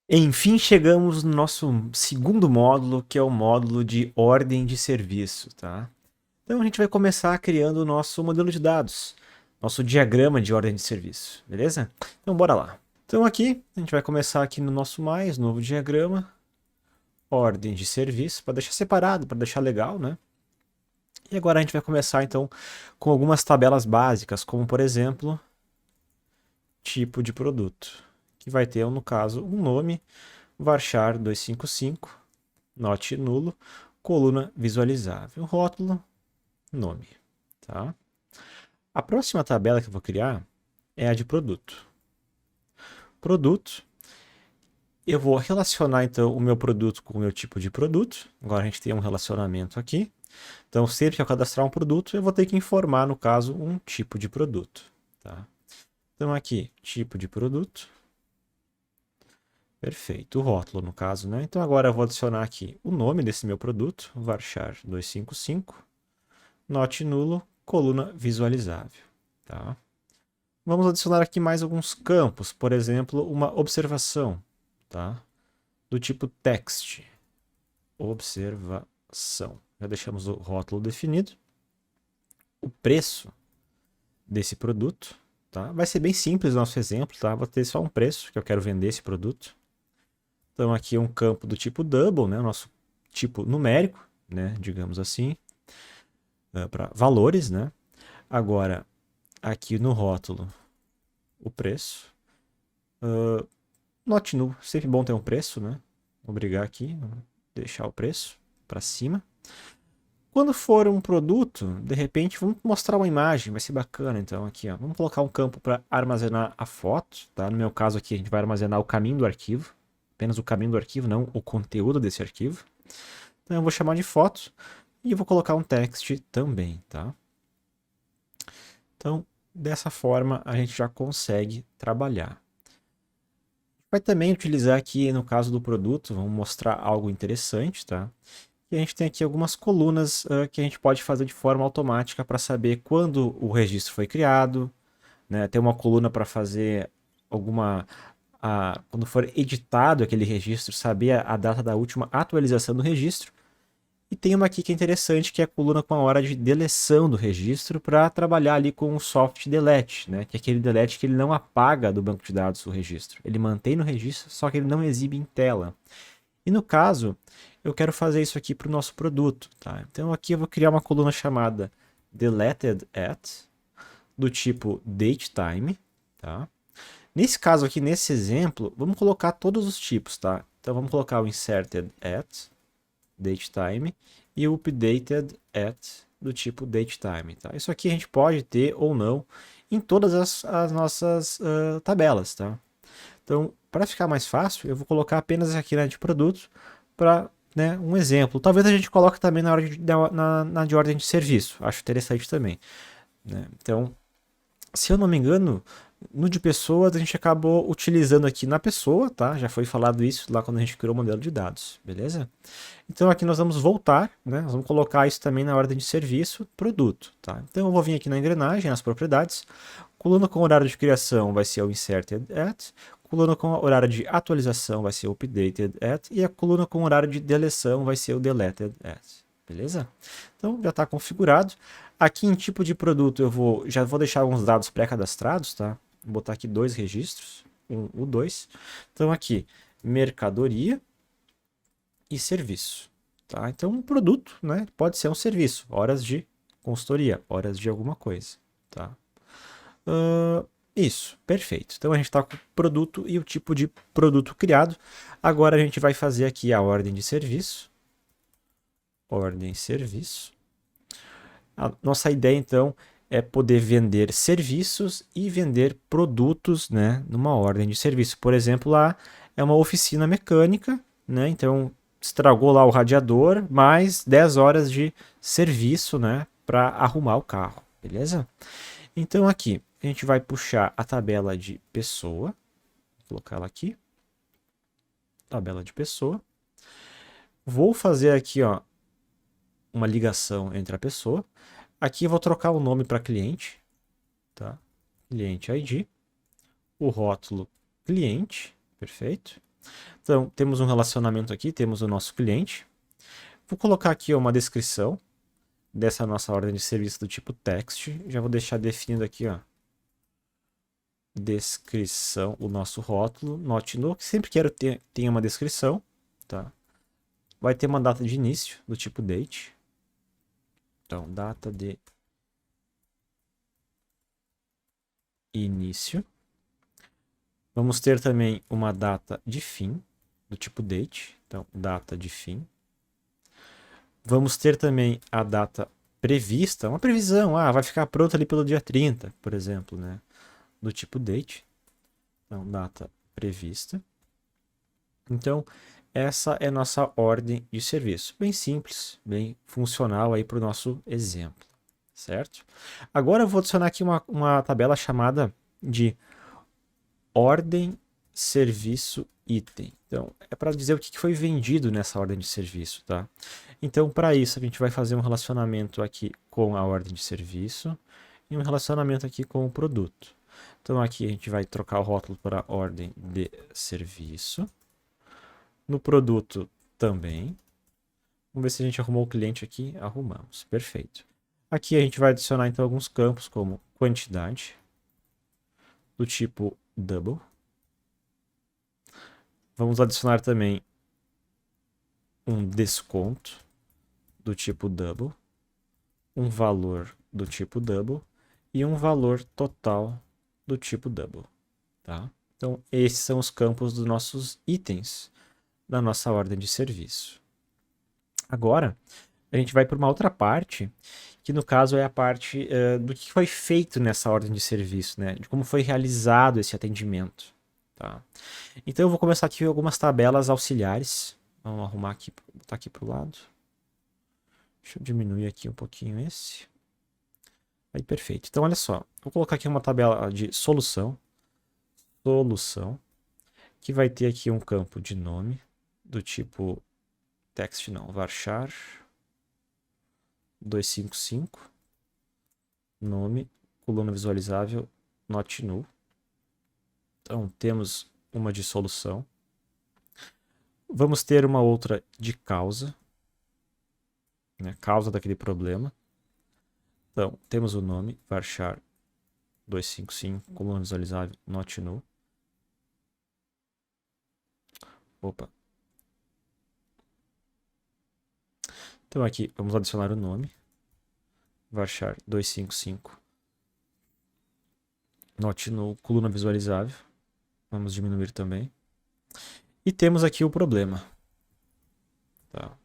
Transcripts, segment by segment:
Enfim, chegamos no nosso segundo módulo, que é o módulo de ordem de serviço, tá? Então a gente vai começar criando o nosso modelo de dados, nosso diagrama de ordem de serviço, beleza? Então bora lá. Então aqui a gente vai começar aqui no nosso mais novo diagrama, ordem de serviço, para deixar separado, para deixar legal, né? E agora a gente vai começar então com algumas tabelas básicas, como por exemplo, tipo de produto, que vai ter no caso um nome, varchar 255, note nulo, coluna visualizável, rótulo, nome, tá? A próxima tabela que eu vou criar é a de produto. Produto, eu vou relacionar então o meu produto com o meu tipo de produto. Agora a gente tem um relacionamento aqui. Então, sempre que eu cadastrar um produto, eu vou ter que informar, no caso, um tipo de produto, tá? Então aqui, tipo de produto. Perfeito, o rótulo no caso, né? Então agora eu vou adicionar aqui o nome desse meu produto, varchar 255, note nulo, coluna visualizável, tá? Vamos adicionar aqui mais alguns campos, por exemplo, uma observação, tá? Do tipo text, observação. Já deixamos o rótulo definido. O preço desse produto, tá? Vai ser bem simples o nosso exemplo, tá? Vou ter só um preço que eu quero vender esse produto. Então aqui um campo do tipo double, né? Nosso tipo numérico, né? Digamos assim, para valores, né? Agora aqui no rótulo o preço. Not null, sempre bom ter um preço, né? Vou brigar aqui, deixar o preço para cima. Quando for um produto, de repente vamos mostrar uma imagem, vai ser bacana então aqui, ó. Vamos colocar um campo para armazenar a foto, tá? No meu caso aqui a gente vai armazenar o caminho do arquivo, apenas o caminho do arquivo, não o conteúdo desse arquivo. Então eu vou chamar de foto e eu vou colocar um text também, tá? Então, dessa forma a gente já consegue trabalhar. Vai também utilizar aqui, no caso do produto, vamos mostrar algo interessante, tá? E a gente tem aqui algumas colunas que a gente pode fazer de forma automática para saber quando o registro foi criado, né? Tem uma coluna para fazer alguma... quando for editado aquele registro, saber a data da última atualização do registro. E tem uma aqui que é interessante, que é a coluna com a hora de deleção do registro para trabalhar ali com o soft delete, né? Que é aquele delete que ele não apaga do banco de dados o registro. Ele mantém no registro, só que ele não exibe em tela. E no caso, eu quero fazer isso aqui para o nosso produto, tá? Então aqui eu vou criar uma coluna chamada deleted at, do tipo datetime, tá? Nesse caso aqui, nesse exemplo, vamos colocar todos os tipos, tá? Então vamos colocar o inserted at, datetime, e o updated at, do tipo datetime, tá? Isso aqui a gente pode ter ou não em todas as nossas tabelas, tá? Então, para ficar mais fácil, eu vou colocar apenas aqui na de produto para, né, um exemplo. Talvez a gente coloque também na de ordem de serviço. Acho interessante também, né? Então, se eu não me engano, no de pessoas a gente acabou utilizando aqui na pessoa, tá? Já foi falado isso lá quando a gente criou o modelo de dados, beleza? Então aqui nós vamos voltar, né? Nós vamos colocar isso também na ordem de serviço, produto, tá? Então eu vou vir aqui na engrenagem, nas propriedades, coluna com horário de criação vai ser o inserted at, coluna com horário de atualização vai ser o updated at, e a coluna com horário de deleção vai ser o deleted at, beleza? Então já está configurado. Aqui em tipo de produto já vou deixar alguns dados pré-cadastrados, tá? Vou botar aqui dois registros, o 2. Então aqui, mercadoria e serviço, tá? Então um produto, né, pode ser um serviço, horas de consultoria, horas de alguma coisa, tá? Isso, perfeito. Então a gente está com o produto e o tipo de produto criado. Agora a gente vai fazer aqui a ordem de serviço. Ordem serviço. A nossa ideia então é poder vender serviços e vender produtos, né, numa ordem de serviço. Por exemplo, lá é uma oficina mecânica, né? Então estragou lá o radiador, mais 10 horas de serviço, né, para arrumar o carro, beleza? Então aqui a gente vai puxar a tabela de pessoa, vou colocar ela aqui, tabela de pessoa. Vou fazer aqui, ó, uma ligação entre a pessoa. Aqui eu vou trocar o nome para cliente, tá? Cliente ID, o rótulo cliente, perfeito. Então, temos um relacionamento aqui, temos o nosso cliente. Vou colocar aqui uma descrição dessa nossa ordem de serviço do tipo text. Já vou deixar definido aqui, ó, descrição, o nosso rótulo. Note no que sempre quero ter tenha uma descrição, tá? Vai ter uma data de início do tipo date. Então, data de início. Vamos ter também uma data de fim do tipo date. Então, data de fim. Vamos ter também a data prevista, uma previsão, vai ficar pronto ali pelo dia 30, por exemplo, né? Do tipo date. Então, data prevista. Então, essa é a nossa ordem de serviço. Bem simples, bem funcional aí para o nosso exemplo, certo? Agora eu vou adicionar aqui uma tabela chamada de ordem, serviço, item. Então, é para dizer o que foi vendido nessa ordem de serviço, tá? Então, para isso, a gente vai fazer um relacionamento aqui com a ordem de serviço e um relacionamento aqui com o produto. Então, aqui a gente vai trocar o rótulo para ordem de serviço. No produto também. Vamos ver se a gente arrumou o cliente aqui. Arrumamos. Perfeito. Aqui a gente vai adicionar então alguns campos como quantidade, do tipo double. Vamos adicionar também um desconto do tipo double, um valor do tipo double e um valor total do tipo double, tá? Então, esses são os campos dos nossos itens da nossa ordem de serviço. Agora, a gente vai para uma outra parte, que no caso é a parte do que foi feito nessa ordem de serviço, né? De como foi realizado esse atendimento, tá? Então, eu vou começar aqui com algumas tabelas auxiliares. Vamos arrumar aqui, botar aqui para o lado. Deixa eu diminuir aqui um pouquinho esse. Aí, perfeito. Então, olha só. Vou colocar aqui uma tabela de solução. Solução. Que vai ter aqui um campo de nome. Do tipo text não. Varchar 255. Nome. Coluna visualizável. Not null. Então, temos uma de solução. Vamos ter uma outra de causa. Né, causa daquele problema. Então, temos o nome, varchar 255, coluna visualizável, not null. Opa. Então aqui, vamos adicionar o nome, varchar 255, not null, coluna visualizável. Vamos diminuir também. E temos aqui o problema. Tá.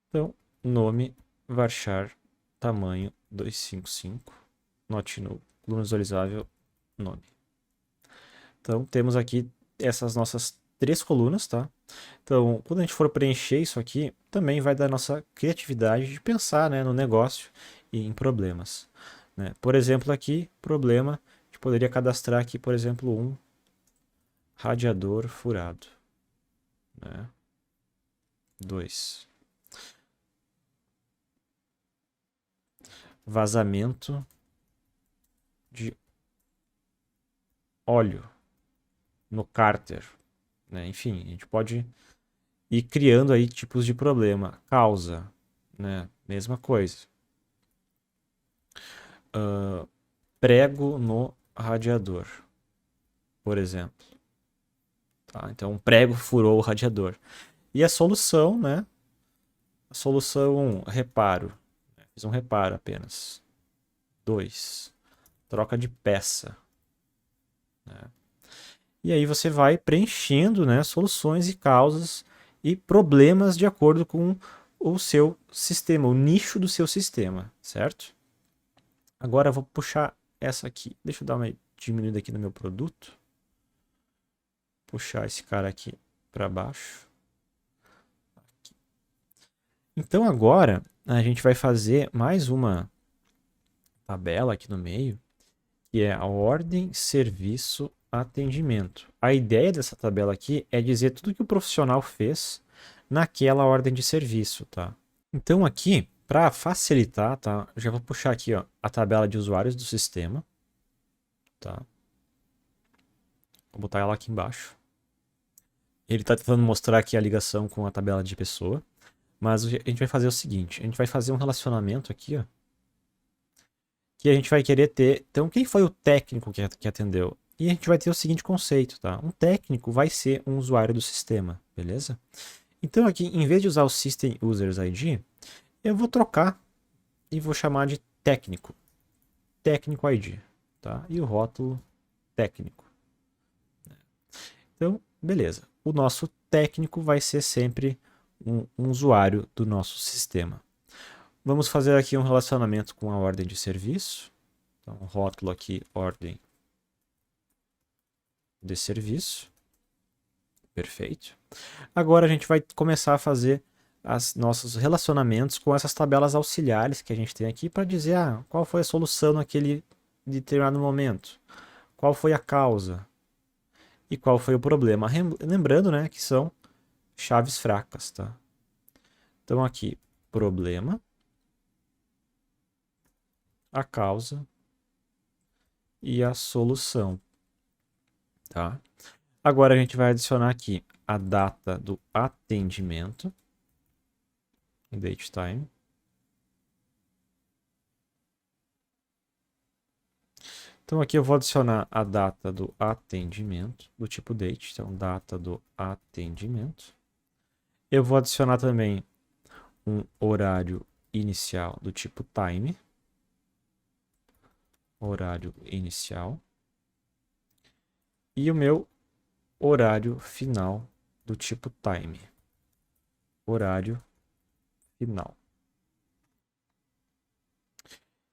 Então, nome, varchar, tamanho 255, not null, coluna visualizável, nome. Então, temos aqui essas nossas 3 colunas, tá? Então, quando a gente for preencher isso aqui, também vai dar nossa criatividade de pensar, né, no negócio e em problemas, né? Por exemplo, aqui, problema, a gente poderia cadastrar aqui, por exemplo, um radiador furado, né? 2. Vazamento de óleo no cárter, né? Enfim, a gente pode ir criando aí tipos de problema. Causa, né? Mesma coisa. Prego no radiador, por exemplo. Tá? Então, um prego furou o radiador. E a solução, né? A solução, reparo. Fiz um reparo apenas. 2. Troca de peça. Né? E aí você vai preenchendo, né, soluções e causas e problemas de acordo com o seu sistema, o nicho do seu sistema, certo? Agora eu vou puxar essa aqui. Deixa eu dar uma diminuída aqui no meu produto. Puxar esse cara aqui para baixo. Aqui. Então agora a gente vai fazer mais uma tabela aqui no meio, que é a ordem, serviço, atendimento. A ideia dessa tabela aqui é dizer tudo que o profissional fez naquela ordem de serviço, tá? Então aqui, para facilitar, tá? Eu já vou puxar aqui, ó, a tabela de usuários do sistema, tá? Vou botar ela aqui embaixo. Ele está tentando mostrar aqui a ligação com a tabela de pessoa, mas a gente vai fazer o seguinte, a gente vai fazer um relacionamento aqui, ó, que a gente vai querer ter. Então, quem foi o técnico que atendeu? E a gente vai ter o seguinte conceito, tá? Um técnico vai ser um usuário do sistema, beleza? Então aqui, em vez de usar o System Users ID, eu vou trocar e vou chamar de técnico. Técnico ID, tá? E o rótulo técnico. Então, beleza. O nosso técnico vai ser sempre um usuário do nosso sistema. Vamos fazer aqui um relacionamento com a ordem de serviço. Então, rótulo aqui, ordem de serviço. Perfeito. Agora a gente vai começar a fazer os nossos relacionamentos com essas tabelas auxiliares que a gente tem aqui para dizer qual foi a solução naquele determinado momento, qual foi a causa e qual foi o problema. Lembrando, né, que são chaves fracas, tá? Então aqui, problema, a causa e a solução, tá? Agora a gente vai adicionar aqui a data do atendimento, date time. Então aqui eu vou adicionar a data do atendimento, do tipo date, então data do atendimento. Eu vou adicionar também um horário inicial do tipo time. Horário inicial. E o meu horário final do tipo time. Horário final.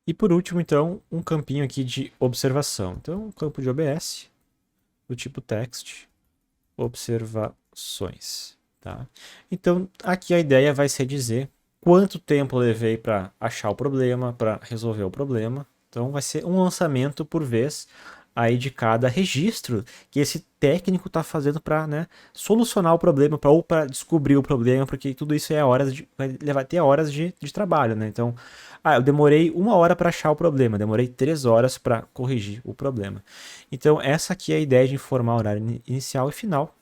E por último, então, um campinho aqui de observação. Então, um campo de OBS do tipo text, observações. Tá? Então, aqui a ideia vai ser dizer quanto tempo eu levei para achar o problema, para resolver o problema. Então, vai ser um lançamento por vez aí de cada registro que esse técnico está fazendo para, né, solucionar o problema ou para descobrir o problema, porque tudo isso vai levar até horas de trabalho, né? Então, eu demorei 1 hora para achar o problema, demorei 3 horas para corrigir o problema. Então, essa aqui é a ideia de informar o horário inicial e final,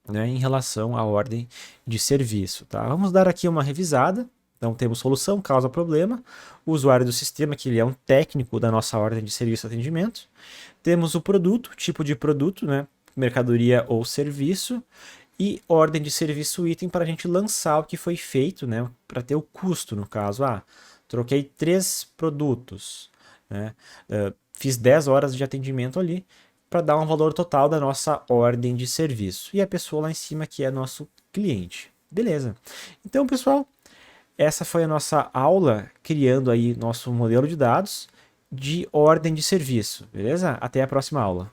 né, em relação à ordem de serviço. Tá? Vamos dar aqui uma revisada. Então temos solução, causa, problema, o usuário do sistema, que ele é um técnico da nossa ordem de serviço e atendimento. Temos o produto, tipo de produto, né, mercadoria ou serviço, e ordem de serviço item para a gente lançar o que foi feito, né, para ter o custo, no caso. Troquei 3 produtos, né, fiz 10 horas de atendimento ali, para dar um valor total da nossa ordem de serviço. E a pessoa lá em cima que é nosso cliente. Beleza. Então, pessoal, essa foi a nossa aula criando aí nosso modelo de dados de ordem de serviço. Beleza? Até a próxima aula.